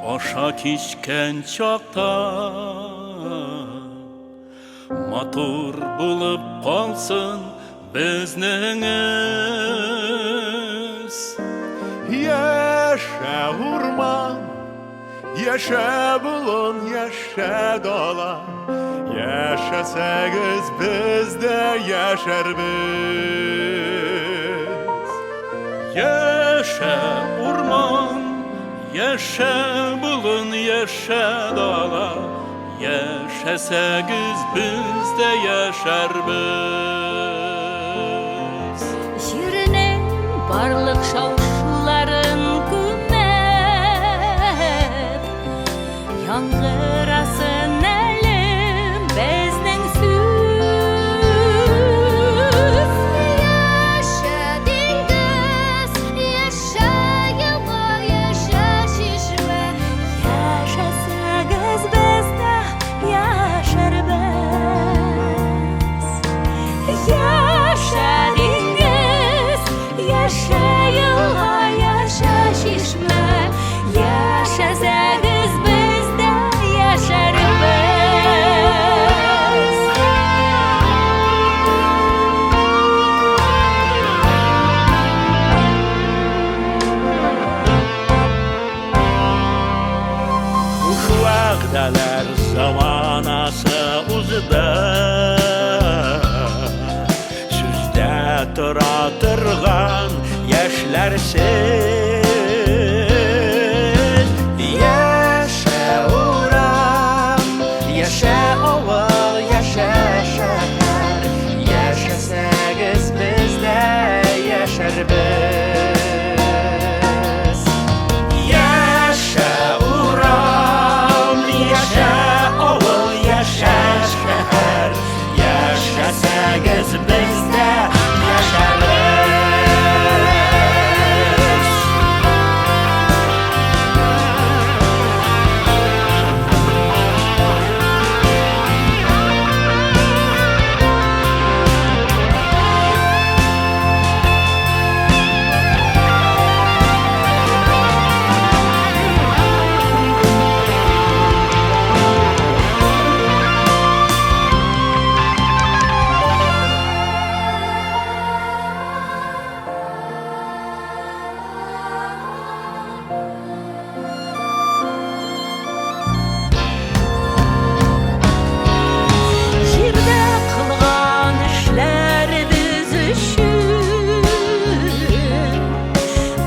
Аша кичкен чакта матур булып калсын безнеңез. Яшә урман, яшә болын, яшә дала, яшәсәгез без дә яшәрбез. Яшә урман, яшә болын, яшә дала, яшәсәгез без дә яшәрбез. Җирнең барлык шау-шуларын күмеп, яңгырасын әле безнең сүз. Яшә диңгез, яшә елга, яшә чишмә, яшәсәгез без дә яшәрбез. Яшә диңгез, яшә елга, яшә чишмә, яшәсәгез без дә яшәрбез. Уш вәгъдәләр заманасы узды, сүздә тора торган яшьләрсез. Яшә урам, яшә авыл, яшә шәһәр, яшәсәгез без дә яшәрбез. Яшә урам, яшә авыл, яшә шәһәр, яшәсәгез без дә яшәрбез. Җирдә кылган эшләребез өчен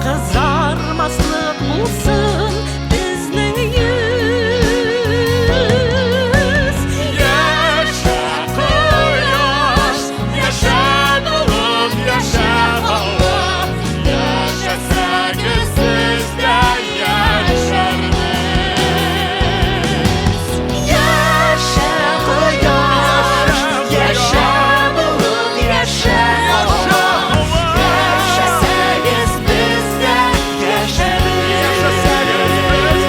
кызармаслык булсын безнең йөз. Яшә кояш, яшә болын, яшә һава, яшәсәгез без дә яшәрбез. Яшә кояш, яшә болын, яшә һава, яшәсәгез без дә яшәрбез.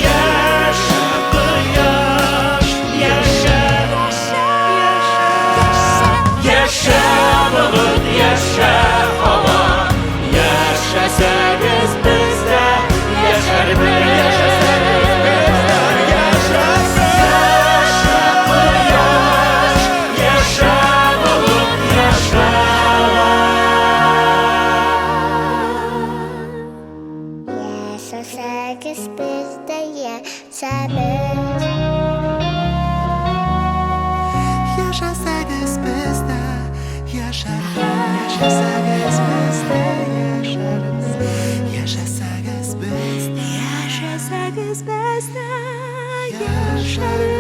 Яшә кояш, яшә яшә болын, яшә һава, яшәсәгез без дә яшәрбез. Яшә кояш, яшә болын, яшә Яшәсәгез без дә яшәрбез. Яшәсәгез без дә яшәрбез. Яшәсәгез без дә яшәрбез. Яшәсәгез без дә Яшәсәгез без дә яшәрбез.